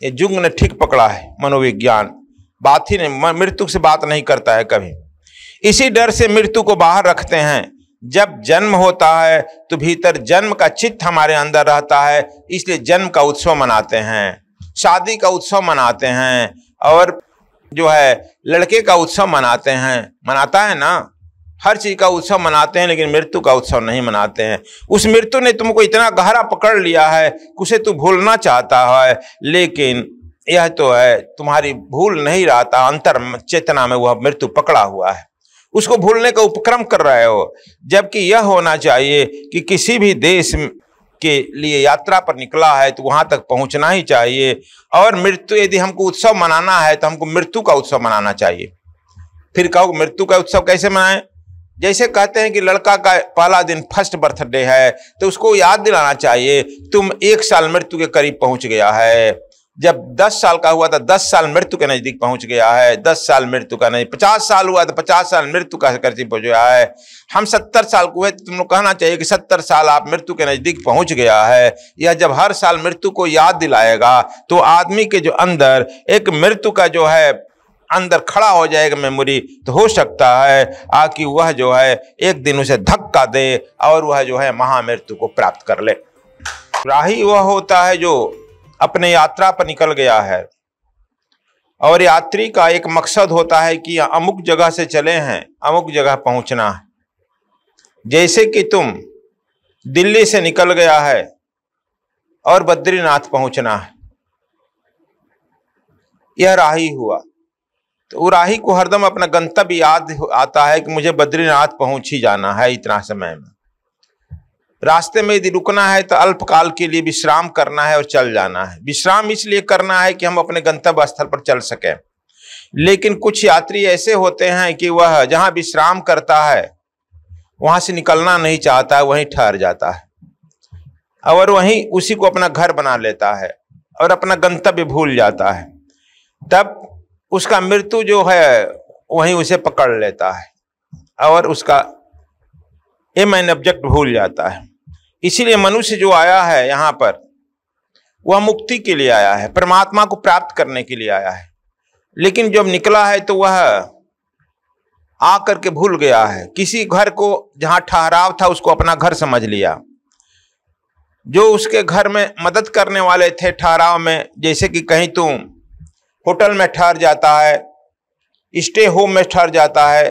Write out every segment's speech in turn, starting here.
ये जुंग ने ठीक पकड़ा है, मनोविज्ञान बात ही नहीं, मृत्यु से बात नहीं करता है कभी। इसी डर से मृत्यु को बाहर रखते हैं। जब जन्म होता है तो भीतर जन्म का चित्त हमारे अंदर रहता है, इसलिए जन्म का उत्सव मनाते हैं, शादी का उत्सव मनाते हैं, और जो है लड़के का उत्सव मनाते हैं, मनाता है ना, हर चीज का उत्सव मनाते हैं, लेकिन मृत्यु का उत्सव नहीं मनाते हैं। उस मृत्यु ने तुमको इतना गहरा पकड़ लिया है, उसे तू भूलना चाहता है, लेकिन यह तो है तुम्हारी भूल नहीं रहा था, अंतर चेतना में वह मृत्यु पकड़ा हुआ है, उसको भूलने का उपक्रम कर रहे हो। जबकि यह होना चाहिए कि किसी भी देश के लिए यात्रा पर निकला है तो वहां तक पहुंचना ही चाहिए, और मृत्यु यदि हमको उत्सव मनाना है तो हमको मृत्यु का उत्सव मनाना चाहिए। फिर कहो मृत्यु का उत्सव कैसे मनाएं? जैसे कहते हैं कि लड़का का पहला दिन फर्स्ट बर्थडे है तो उसको याद दिलाना चाहिए तुम 1 साल मृत्यु के करीब पहुंच गया है। जब 10 साल का हुआ था 10 साल मृत्यु के नजदीक पहुंच गया है, 10 साल मृत्यु का नहीं, 50 साल हुआ तो 50 साल मृत्यु का करीब पहुंच गया है। हम 70 साल को हुए तो तुम लोग कहना चाहिए कि 70 साल आप मृत्यु के नजदीक पहुंच गया है। यह जब हर साल मृत्यु को याद दिलाएगा तो आदमी के जो अंदर एक मृत्यु का जो है अंदर खड़ा हो जाएगा मेमोरी, तो हो सकता है कि वह जो है एक दिन उसे धक्का दे और वह जो है महामृत्यु को प्राप्त कर ले। राही वह होता है जो अपने यात्रा पर निकल गया है, और यात्री का एक मकसद होता है कि अमुक जगह से चले हैं, अमुक जगह पहुंचना है। जैसे कि तुम दिल्ली से निकल गया है और बद्रीनाथ पहुंचना है, यह राही हुआ। तो राही को हरदम अपना गंतव्य याद आता है कि मुझे बद्रीनाथ पहुंच ही जाना है इतना समय में। रास्ते में यदि रुकना है तो अल्पकाल के लिए विश्राम करना है और चल जाना है। विश्राम इसलिए करना है कि हम अपने गंतव्य स्थल पर चल सकें। लेकिन कुछ यात्री ऐसे होते हैं कि वह जहां विश्राम करता है वहां से निकलना नहीं चाहता है, वहीं ठहर जाता है और वहीं उसी को अपना घर बना लेता है और अपना गंतव्य भूल जाता है। तब उसका मृत्यु जो है वहीं उसे पकड़ लेता है और उसका एम एंड ऑब्जेक्ट भूल जाता है। इसीलिए मनुष्य जो आया है यहाँ पर वह मुक्ति के लिए आया है, परमात्मा को प्राप्त करने के लिए आया है। लेकिन जब निकला है तो वह आकर के भूल गया है। किसी घर को जहां ठहराव था उसको अपना घर समझ लिया। जो उसके घर में मदद करने वाले थे ठहराव में, जैसे कि कहीं तुम होटल में ठहर जाता है, स्टे होम में ठहर जाता है,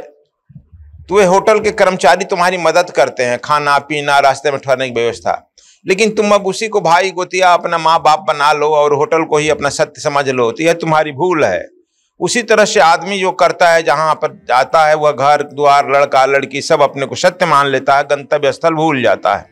तो वे होटल के कर्मचारी तुम्हारी मदद करते हैं, खाना पीना, रास्ते में ठहरने की व्यवस्था। लेकिन तुम अब उसी को भाई गोतिया अपना माँ बाप बना लो और होटल को ही अपना सत्य समझ लो, तो यह तुम्हारी भूल है। उसी तरह से आदमी जो करता है, जहां पर जाता है वह घर द्वार, लड़का लड़की सब अपने को सत्य मान लेता है, गंतव्य स्थल भूल जाता है।